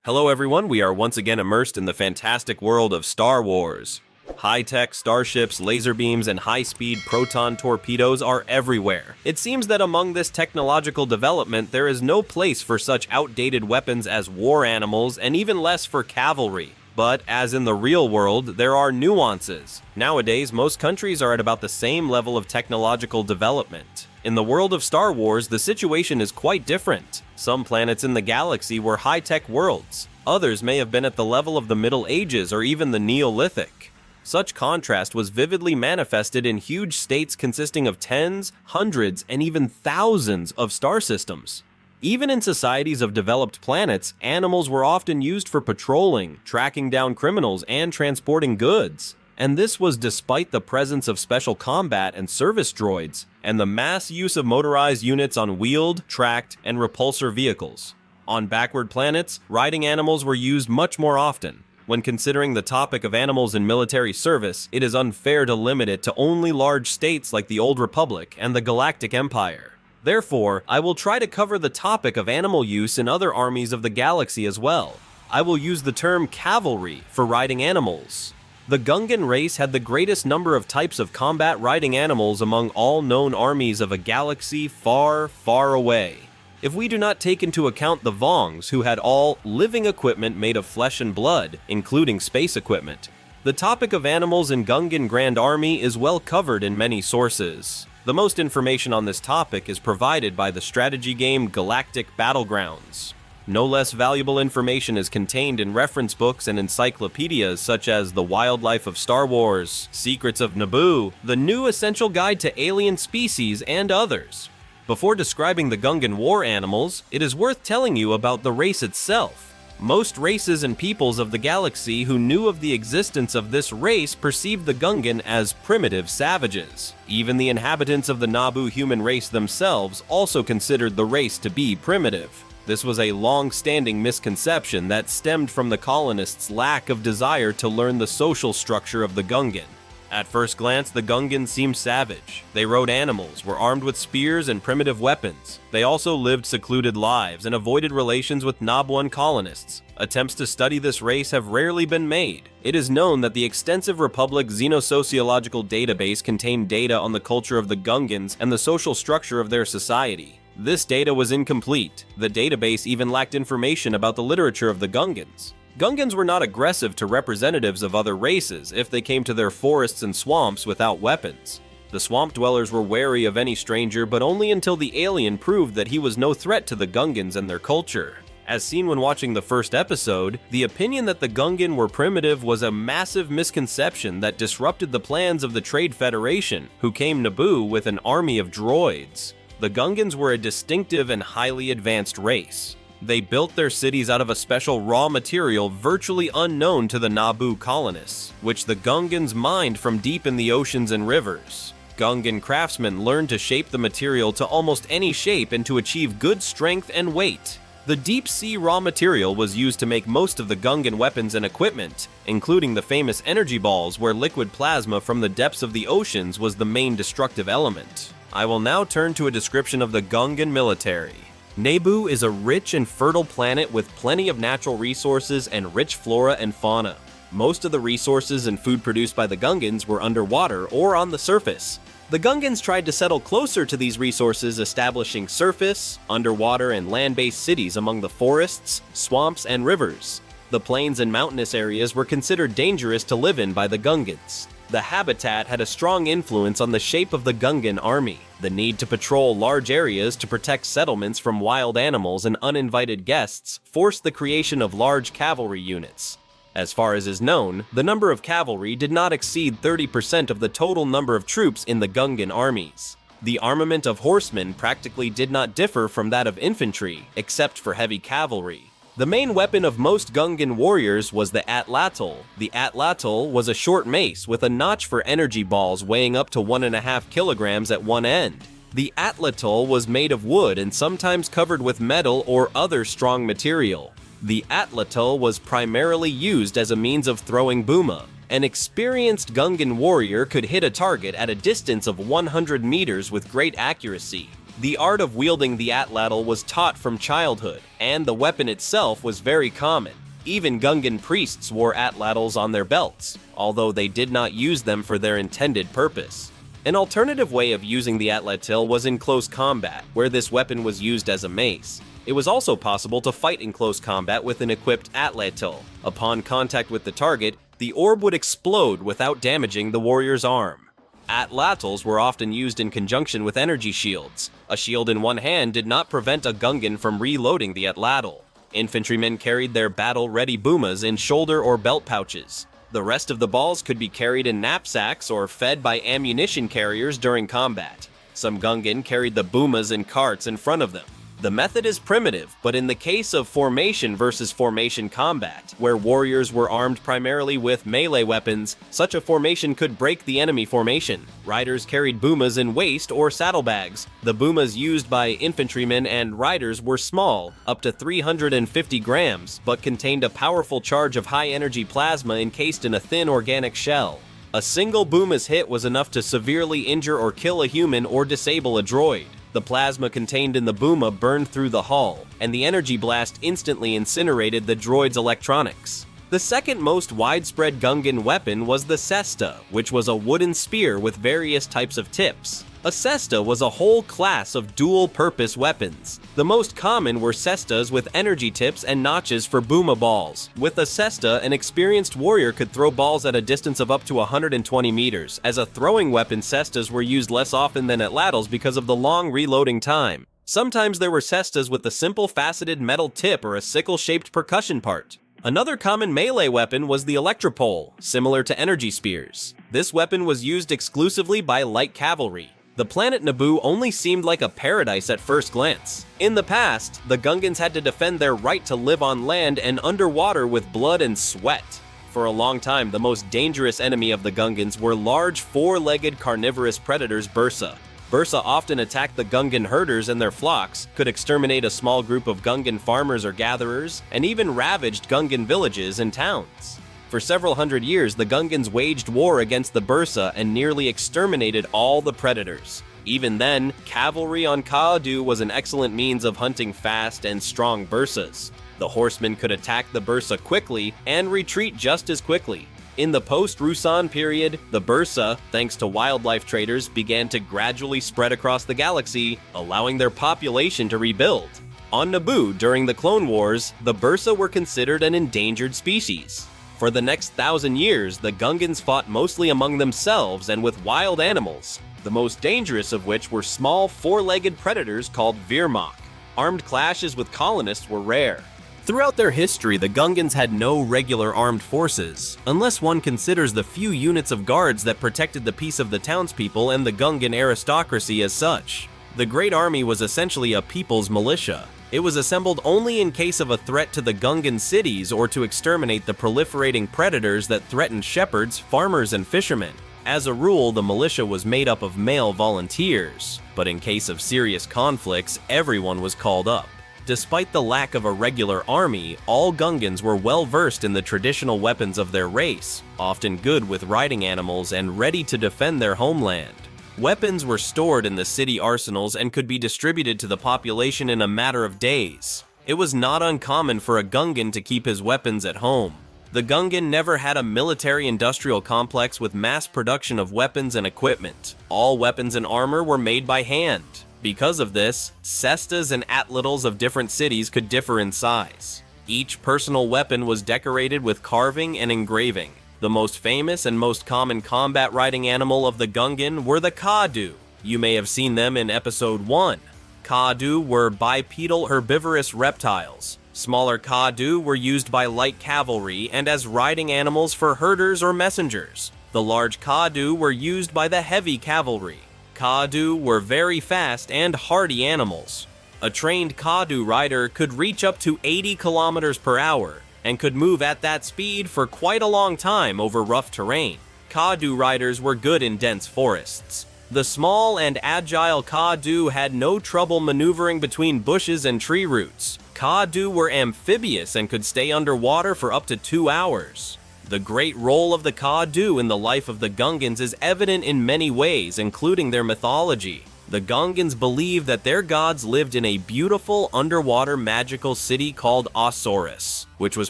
Hello everyone, we are once again immersed in the fantastic world of Star Wars. High-tech starships, laser beams, and high-speed proton torpedoes are everywhere. It seems that among this technological development, there is no place for such outdated weapons as war animals, and even less for cavalry. But, as in the real world, there are nuances. Nowadays, most countries are at about the same level of technological development. In the world of Star Wars, the situation is quite different. Some planets in the galaxy were high-tech worlds. Others may have been at the level of the Middle Ages or even the Neolithic. Such contrast was vividly manifested in huge states consisting of tens, hundreds, and even thousands of star systems. Even in societies of developed planets, animals were often used for patrolling, tracking down criminals, and transporting goods. And this was despite the presence of special combat and service droids, and the mass use of motorized units on wheeled, tracked, and repulsor vehicles. On backward planets, riding animals were used much more often. When considering the topic of animals in military service, it is unfair to limit it to only large states like the Old Republic and the Galactic Empire. Therefore, I will try to cover the topic of animal use in other armies of the galaxy as well. I will use the term cavalry for riding animals. The Gungan race had the greatest number of types of combat riding animals among all known armies of a galaxy far, far away. If we do not take into account the Vongs, who had all living equipment made of flesh and blood, including space equipment, the topic of animals in Gungan Grand Army is well covered in many sources. The most information on this topic is provided by the strategy game Galactic Battlegrounds. No less valuable information is contained in reference books and encyclopedias such as The Wildlife of Star Wars, Secrets of Naboo, The New Essential Guide to Alien Species, and others. Before describing the Gungan war animals, it is worth telling you about the race itself. Most races and peoples of the galaxy who knew of the existence of this race perceived the Gungan as primitive savages. Even the inhabitants of the Naboo human race themselves also considered the race to be primitive. This was a long-standing misconception that stemmed from the colonists' lack of desire to learn the social structure of the Gungan. At first glance, the Gungans seemed savage. They rode animals, were armed with spears and primitive weapons. They also lived secluded lives and avoided relations with Nabooan colonists. Attempts to study this race have rarely been made. It is known that the extensive Republic Xenosociological database contained data on the culture of the Gungans and the social structure of their society. This data was incomplete. The database even lacked information about the literature of the Gungans. Gungans were not aggressive to representatives of other races if they came to their forests and swamps without weapons. The swamp dwellers were wary of any stranger, but only until the alien proved that he was no threat to the Gungans and their culture. As seen when watching the first episode, the opinion that the Gungan were primitive was a massive misconception that disrupted the plans of the Trade Federation, who came Naboo with an army of droids. The Gungans were a distinctive and highly advanced race. They built their cities out of a special raw material virtually unknown to the Naboo colonists, which the Gungans mined from deep in the oceans and rivers. Gungan craftsmen learned to shape the material to almost any shape and to achieve good strength and weight. The deep-sea raw material was used to make most of the Gungan weapons and equipment, including the famous energy balls where liquid plasma from the depths of the oceans was the main destructive element. I will now turn to a description of the Gungan military. Naboo is a rich and fertile planet with plenty of natural resources and rich flora and fauna. Most of the resources and food produced by the Gungans were underwater or on the surface. The Gungans tried to settle closer to these resources, establishing surface, underwater, and land-based cities among the forests, swamps, and rivers. The plains and mountainous areas were considered dangerous to live in by the Gungans. The habitat had a strong influence on the shape of the Gungan army. The need to patrol large areas to protect settlements from wild animals and uninvited guests forced the creation of large cavalry units. As far as is known, the number of cavalry did not exceed 30% of the total number of troops in the Gungan armies. The armament of horsemen practically did not differ from that of infantry, except for heavy cavalry. The main weapon of most Gungan warriors was the atlatl. The atlatl was a short mace with a notch for energy balls weighing up to 1.5 kilograms at one end. The atlatl was made of wood and sometimes covered with metal or other strong material. The atlatl was primarily used as a means of throwing booma. An experienced Gungan warrior could hit a target at a distance of 100 meters with great accuracy. The art of wielding the atlatl was taught from childhood, and the weapon itself was very common. Even Gungan priests wore atlatls on their belts, although they did not use them for their intended purpose. An alternative way of using the atlatl was in close combat, where this weapon was used as a mace. It was also possible to fight in close combat with an equipped atlatl. Upon contact with the target, the orb would explode without damaging the warrior's arm. Atlatls were often used in conjunction with energy shields. A shield in one hand did not prevent a Gungan from reloading the atlatl. Infantrymen carried their battle-ready boomas in shoulder or belt pouches. The rest of the balls could be carried in knapsacks or fed by ammunition carriers during combat. Some Gungan carried the boomas in carts in front of them. The method is primitive, but in the case of formation versus formation combat, where warriors were armed primarily with melee weapons, such a formation could break the enemy formation. Riders carried boomas in waist or saddlebags. The boomas used by infantrymen and riders were small, up to 350 grams, but contained a powerful charge of high-energy plasma encased in a thin organic shell. A single booma's hit was enough to severely injure or kill a human or disable a droid. The plasma contained in the booma burned through the hull, and the energy blast instantly incinerated the droid's electronics. The second most widespread Gungan weapon was the cesta, which was a wooden spear with various types of tips. A cesta was a whole class of dual-purpose weapons. The most common were cestas with energy tips and notches for booma balls. With a cesta, an experienced warrior could throw balls at a distance of up to 120 meters. As a throwing weapon, cestas were used less often than atlatls because of the long reloading time. Sometimes there were cestas with a simple faceted metal tip or a sickle-shaped percussion part. Another common melee weapon was the electropole, similar to energy spears. This weapon was used exclusively by light cavalry. The planet Naboo only seemed like a paradise at first glance. In the past, the Gungans had to defend their right to live on land and underwater with blood and sweat. For a long time, the most dangerous enemy of the Gungans were large four-legged carnivorous predators Bursa. Bursa often attacked the Gungan herders and their flocks, could exterminate a small group of Gungan farmers or gatherers, and even ravaged Gungan villages and towns. For several hundred years, the Gungans waged war against the Bursa and nearly exterminated all the predators. Even then, cavalry on Kaadu was an excellent means of hunting fast and strong Bursas. The horsemen could attack the Bursa quickly and retreat just as quickly. In the post-Ruusan period, the Bursa, thanks to wildlife traders, began to gradually spread across the galaxy, allowing their population to rebuild. On Naboo, during the Clone Wars, the Bursa were considered an endangered species. For the next 1,000 years, the Gungans fought mostly among themselves and with wild animals, the most dangerous of which were small four-legged predators called Virmok. Armed clashes with colonists were rare. Throughout their history, the Gungans had no regular armed forces, unless one considers the few units of guards that protected the peace of the townspeople and the Gungan aristocracy as such. The Great Army was essentially a people's militia. It was assembled only in case of a threat to the Gungan cities or to exterminate the proliferating predators that threatened shepherds, farmers, and fishermen. As a rule, the militia was made up of male volunteers, but in case of serious conflicts, everyone was called up. Despite the lack of a regular army, all Gungans were well versed in the traditional weapons of their race, often good with riding animals and ready to defend their homeland. Weapons were stored in the city arsenals and could be distributed to the population in a matter of days. It was not uncommon for a Gungan to keep his weapons at home. The Gungan never had a military-industrial complex with mass production of weapons and equipment. All weapons and armor were made by hand. Because of this, cestas and atlatls of different cities could differ in size. Each personal weapon was decorated with carving and engraving. The most famous and most common combat riding animal of the Gungan were the Kaadu. You may have seen them in Episode 1. Kaadu were bipedal herbivorous reptiles. Smaller Kaadu were used by light cavalry and as riding animals for herders or messengers. The large Kaadu were used by the heavy cavalry. Kaadu were very fast and hardy animals. A trained Kaadu rider could reach up to 80 kilometers per hour, and could move at that speed for quite a long time over rough terrain. Kaadu riders were good in dense forests. The small and agile Kaadu had no trouble maneuvering between bushes and tree roots. Kaadu were amphibious and could stay underwater for up to 2 hours. The great role of the Kaadu in the life of the Gungans is evident in many ways, including their mythology. The Gungans believed that their gods lived in a beautiful underwater magical city called Osiris, which was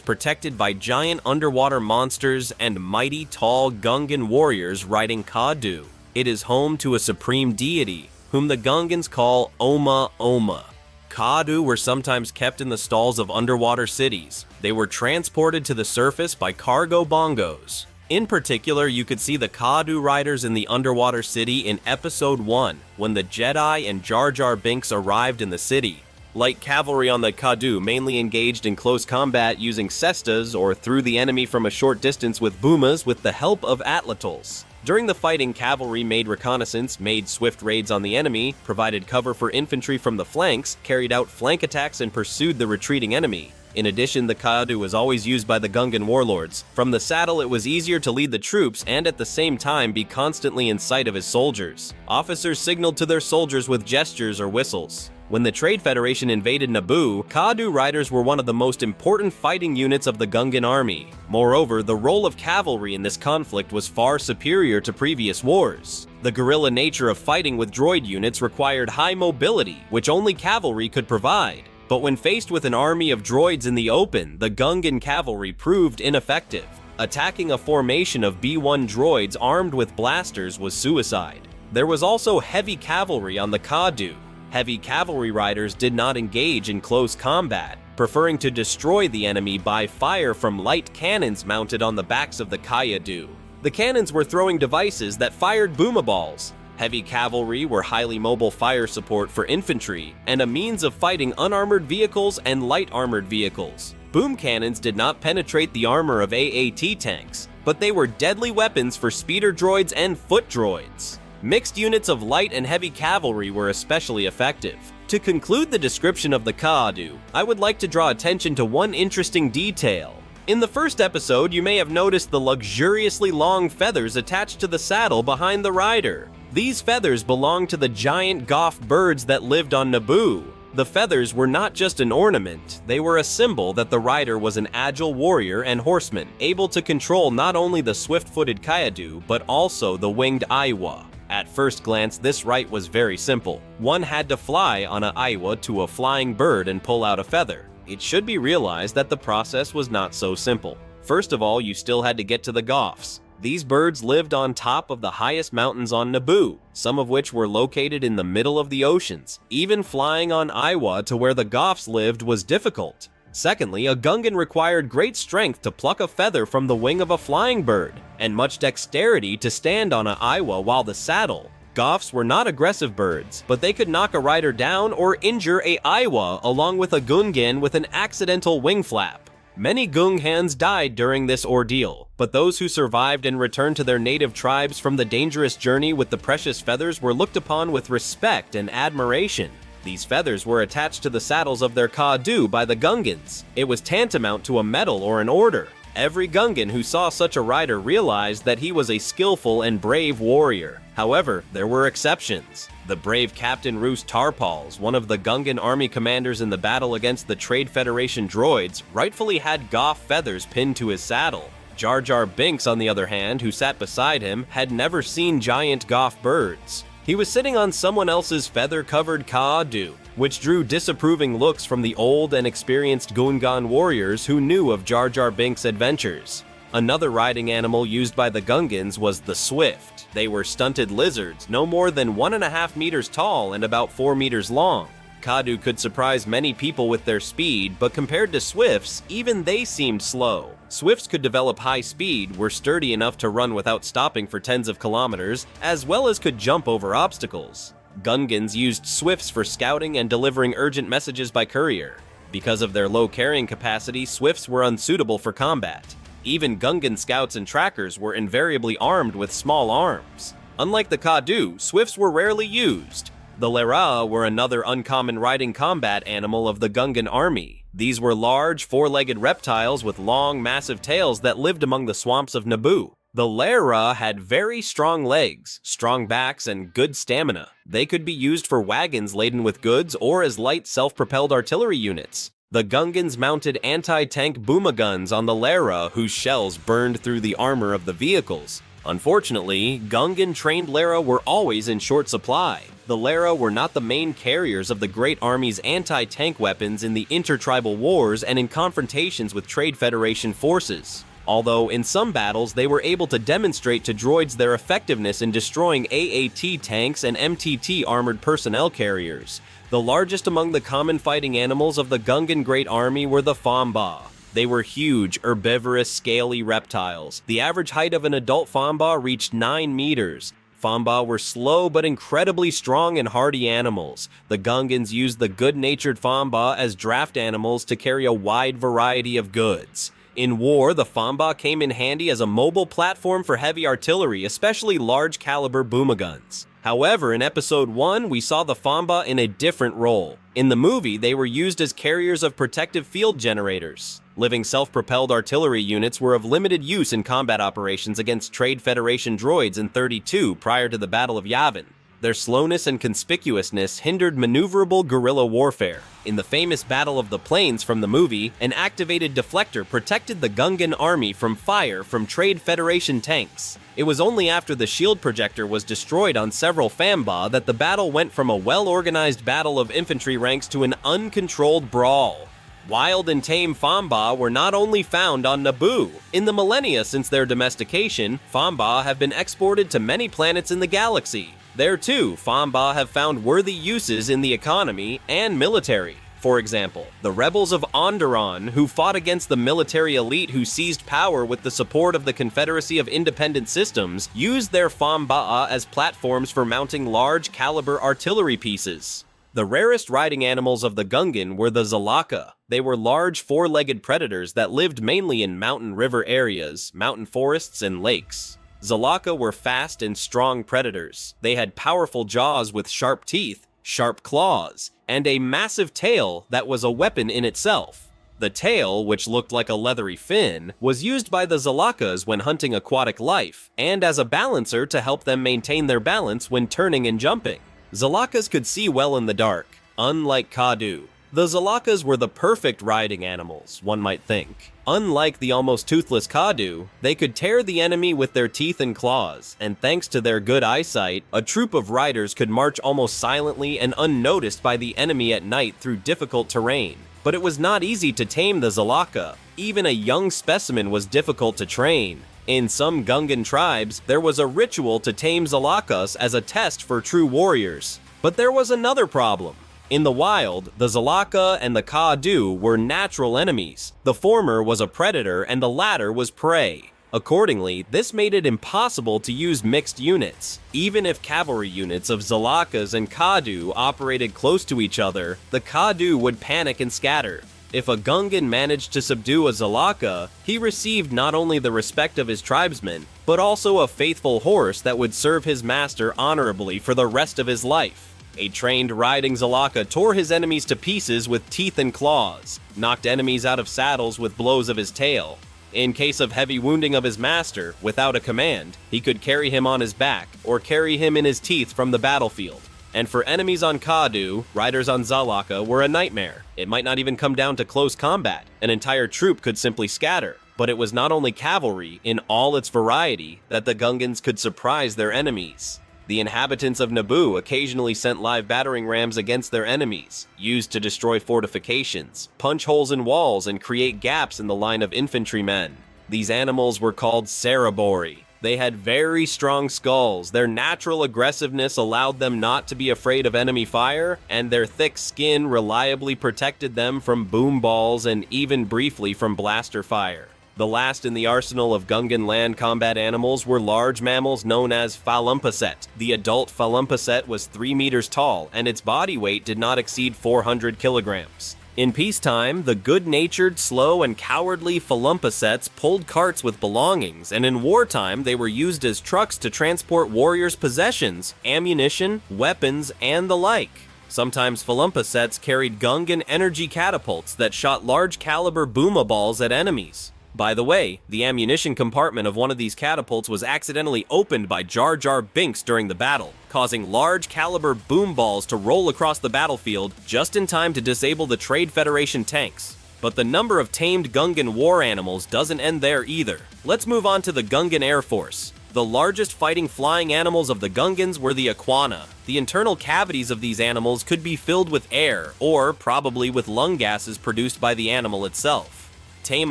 protected by giant underwater monsters and mighty tall Gungan warriors riding Kaadu. It is home to a supreme deity, whom the Gungans call Oma Oma. Kaadu were sometimes kept in the stalls of underwater cities. They were transported to the surface by cargo bongos. In particular, you could see the Kaadu riders in the underwater city in Episode 1, when the Jedi and Jar Jar Binks arrived in the city. Light cavalry on the Kaadu mainly engaged in close combat using cestas or threw the enemy from a short distance with boomas with the help of atlatls. During the fighting, cavalry made reconnaissance, made swift raids on the enemy, provided cover for infantry from the flanks, carried out flank attacks, and pursued the retreating enemy. In addition, the Kaadu was always used by the Gungan warlords. From the saddle, it was easier to lead the troops and at the same time be constantly in sight of his soldiers. Officers signaled to their soldiers with gestures or whistles. When the Trade Federation invaded Naboo, Kaadu riders were one of the most important fighting units of the Gungan army. Moreover, the role of cavalry in this conflict was far superior to previous wars. The guerrilla nature of fighting with droid units required high mobility, which only cavalry could provide. But when faced with an army of droids in the open, the Gungan cavalry proved ineffective. Attacking a formation of B-1 droids armed with blasters was suicide. There was also heavy cavalry on the Kaadu. Heavy cavalry riders did not engage in close combat, preferring to destroy the enemy by fire from light cannons mounted on the backs of the Kaadu. The cannons were throwing devices that fired boomaballs. Heavy cavalry were highly mobile fire support for infantry and a means of fighting unarmored vehicles and light armored vehicles. Boom cannons did not penetrate the armor of AAT tanks, but they were deadly weapons for speeder droids and foot droids. Mixed units of light and heavy cavalry were especially effective. To conclude the description of the Kaadu, I would like to draw attention to one interesting detail. In the first episode, you may have noticed the luxuriously long feathers attached to the saddle behind the rider. These feathers belonged to the giant Goff birds that lived on Naboo. The feathers were not just an ornament, they were a symbol that the rider was an agile warrior and horseman, able to control not only the swift-footed Kaadu, but also the winged Aiwa. At first glance, this rite was very simple. One had to fly on an Aiwa to a flying bird and pull out a feather. It should be realized that the process was not so simple. First of all, you still had to get to the Goffs. These birds lived on top of the highest mountains on Naboo, some of which were located in the middle of the oceans. Even flying on Aiwa to where the Goffs lived was difficult. Secondly, a Gungan required great strength to pluck a feather from the wing of a flying bird, and much dexterity to stand on an Aiwa while the saddle. Goffs were not aggressive birds, but they could knock a rider down or injure a Aiwa along with a Gungan with an accidental wing flap. Many Gungans died during this ordeal, but those who survived and returned to their native tribes from the dangerous journey with the precious feathers were looked upon with respect and admiration. These feathers were attached to the saddles of their Kaadu by the Gungans. It was tantamount to a medal or an order. Every Gungan who saw such a rider realized that he was a skillful and brave warrior. However, there were exceptions. The brave Captain Roos Tarpals, one of the Gungan army commanders in the battle against the Trade Federation droids, rightfully had Goff feathers pinned to his saddle. Jar Jar Binks, on the other hand, who sat beside him, had never seen giant Goff birds. He was sitting on someone else's feather-covered Kaadu, which drew disapproving looks from the old and experienced Gungan warriors who knew of Jar Jar Binks' adventures. Another riding animal used by the Gungans was the Swift. They were stunted lizards, no more than 1.5 meters tall and about 4 meters long. Kaadu could surprise many people with their speed, but compared to Swifts, even they seemed slow. Swifts could develop high speed, were sturdy enough to run without stopping for tens of kilometers, as well as could jump over obstacles. Gungans used Swifts for scouting and delivering urgent messages by courier. Because of their low carrying capacity, Swifts were unsuitable for combat. Even Gungan scouts and trackers were invariably armed with small arms. Unlike the Kaadu, Swifts were rarely used. The Lera were another uncommon riding combat animal of the Gungan army. These were large, four-legged reptiles with long, massive tails that lived among the swamps of Naboo. The Lera had very strong legs, strong backs, and good stamina. They could be used for wagons laden with goods or as light self-propelled artillery units. The Gungans mounted anti-tank boomaguns on the Lera, whose shells burned through the armor of the vehicles. Unfortunately, Gungan-trained Lara were always in short supply. The Lara were not the main carriers of the Great Army's anti-tank weapons in the intertribal wars and in confrontations with Trade Federation forces. Although in some battles they were able to demonstrate to droids their effectiveness in destroying AAT tanks and MTT armored personnel carriers. The largest among the common fighting animals of the Gungan Great Army were the Famba. They were huge, herbivorous, scaly reptiles. The average height of an adult Famba reached 9 meters. Famba were slow but incredibly strong and hardy animals. The Gungans used the good-natured Famba as draft animals to carry a wide variety of goods. In war, the Famba came in handy as a mobile platform for heavy artillery, especially large-caliber boomaguns. However, in Episode 1, we saw the Famba in a different role. In the movie, they were used as carriers of protective field generators. Living self-propelled artillery units were of limited use in combat operations against Trade Federation droids in 32 prior to the Battle of Yavin. Their slowness and conspicuousness hindered maneuverable guerrilla warfare. In the famous Battle of the Plains from the movie, an activated deflector protected the Gungan army from fire from Trade Federation tanks. It was only after the shield projector was destroyed on several Famba that the battle went from a well-organized battle of infantry ranks to an uncontrolled brawl. Wild and tame Famba were not only found on Naboo. In the millennia since their domestication, Famba have been exported to many planets in the galaxy. There too, Famba have found worthy uses in the economy and military. For example, the rebels of Onderon, who fought against the military elite who seized power with the support of the Confederacy of Independent Systems, used their Famba as platforms for mounting large-caliber artillery pieces. The rarest riding animals of the Gungan were the Zalaka. They were large four-legged predators that lived mainly in mountain river areas, mountain forests, and lakes. Zalaka were fast and strong predators. They had powerful jaws with sharp teeth, sharp claws, and a massive tail that was a weapon in itself. The tail, which looked like a leathery fin, was used by the Zalakas when hunting aquatic life, and as a balancer to help them maintain their balance when turning and jumping. Zalakas could see well in the dark, unlike Kaadu. The Zalakas were the perfect riding animals, one might think. Unlike the almost toothless Kaadu, they could tear the enemy with their teeth and claws, and thanks to their good eyesight, a troop of riders could march almost silently and unnoticed by the enemy at night through difficult terrain. But it was not easy to tame the Zalaka. Even a young specimen was difficult to train. In some Gungan tribes, there was a ritual to tame Zalakas as a test for true warriors. But there was another problem. In the wild, the Zalaka and the Kaadu were natural enemies. The former was a predator and the latter was prey. Accordingly, this made it impossible to use mixed units. Even if cavalry units of Zalakas and Kaadu operated close to each other, the Kaadu would panic and scatter. If a Gungan managed to subdue a Zalaka, he received not only the respect of his tribesmen, but also a faithful horse that would serve his master honorably for the rest of his life. A trained riding Zalaka tore his enemies to pieces with teeth and claws, knocked enemies out of saddles with blows of his tail. In case of heavy wounding of his master, without a command, he could carry him on his back, or carry him in his teeth from the battlefield. And for enemies on Kaadu, riders on Zalaka were a nightmare. It might not even come down to close combat. An entire troop could simply scatter. But it was not only cavalry, in all its variety, that the Gungans could surprise their enemies. The inhabitants of Naboo occasionally sent live battering rams against their enemies, used to destroy fortifications, punch holes in walls, and create gaps in the line of infantrymen. These animals were called Cerabori. They had very strong skulls, their natural aggressiveness allowed them not to be afraid of enemy fire, and their thick skin reliably protected them from boom balls and even briefly from blaster fire. The last in the arsenal of Gungan land combat animals were large mammals known as Falumpasset. The adult Falumpasset was 3 meters tall, and its body weight did not exceed 400 kilograms. In peacetime, the good-natured, slow, and cowardly Falumpasets pulled carts with belongings, and in wartime they were used as trucks to transport warriors' possessions, ammunition, weapons, and the like. Sometimes Falumpasets carried Gungan energy catapults that shot large-caliber booma balls at enemies. By the way, the ammunition compartment of one of these catapults was accidentally opened by Jar Jar Binks during the battle, causing large-caliber boom balls to roll across the battlefield just in time to disable the Trade Federation tanks. But the number of tamed Gungan war animals doesn't end there either. Let's move on to the Gungan Air Force. The largest fighting flying animals of the Gungans were the Aquana. The internal cavities of these animals could be filled with air, or probably with lung gases produced by the animal itself. Tame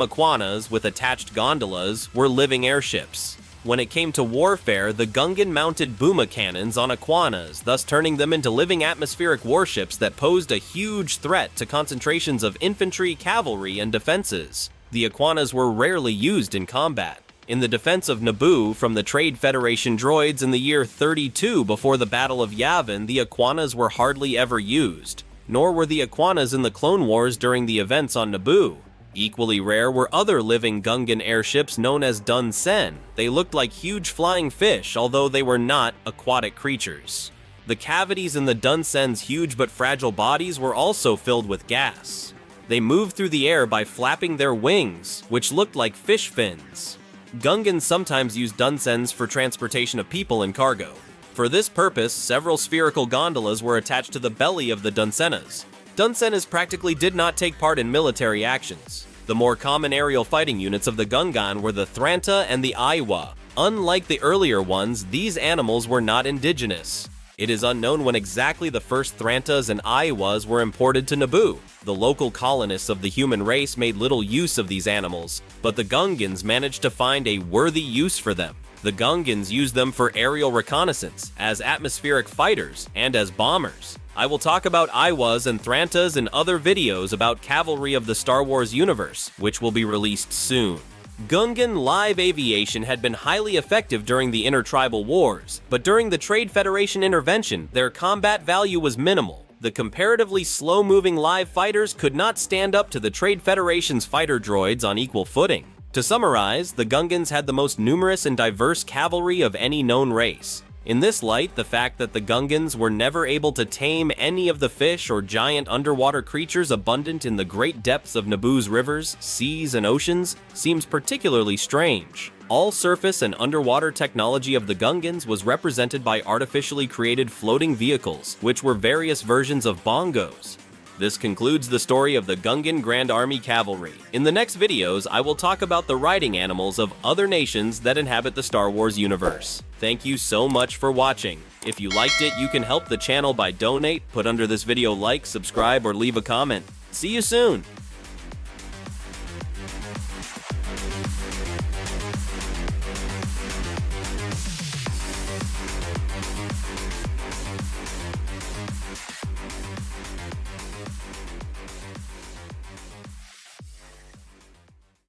Aquanas, with attached gondolas, were living airships. When it came to warfare, the Gungan mounted booma cannons on Aquanas, thus turning them into living atmospheric warships that posed a huge threat to concentrations of infantry, cavalry, and defenses. The Aquanas were rarely used in combat. In the defense of Naboo from the Trade Federation droids in the year 32 before the Battle of Yavin, the Aquanas were hardly ever used. Nor were the Aquanas in the Clone Wars during the events on Naboo. Equally rare were other living Gungan airships known as Dun Sen. They looked like huge flying fish, although they were not aquatic creatures. The cavities in the Dun Sen's huge but fragile bodies were also filled with gas. They moved through the air by flapping their wings, which looked like fish fins. Gungans sometimes used Dunsens for transportation of people and cargo. For this purpose, several spherical gondolas were attached to the belly of the Dunsenas. Dunsenas practically did not take part in military actions. The more common aerial fighting units of the Gungan were the Thranta and the Aiwa. Unlike the earlier ones, these animals were not indigenous. It is unknown when exactly the first Thrantas and Aiwas were imported to Naboo. The local colonists of the human race made little use of these animals, but the Gungans managed to find a worthy use for them. The Gungans used them for aerial reconnaissance, as atmospheric fighters, and as bombers. I will talk about Aiwas and Thrantas in other videos about cavalry of the Star Wars universe, which will be released soon. Gungan live aviation had been highly effective during the intertribal wars, but during the Trade Federation intervention, their combat value was minimal. The comparatively slow-moving live fighters could not stand up to the Trade Federation's fighter droids on equal footing. To summarize, the Gungans had the most numerous and diverse cavalry of any known race. In this light, the fact that the Gungans were never able to tame any of the fish or giant underwater creatures abundant in the great depths of Naboo's rivers, seas, and oceans seems particularly strange. All surface and underwater technology of the Gungans was represented by artificially created floating vehicles, which were various versions of bongos. This concludes the story of the Gungan Grand Army Cavalry. In the next videos, I will talk about the riding animals of other nations that inhabit the Star Wars universe. Thank you so much for watching. If you liked it, you can help the channel by donate, put under this video like, subscribe, or leave a comment. See you soon!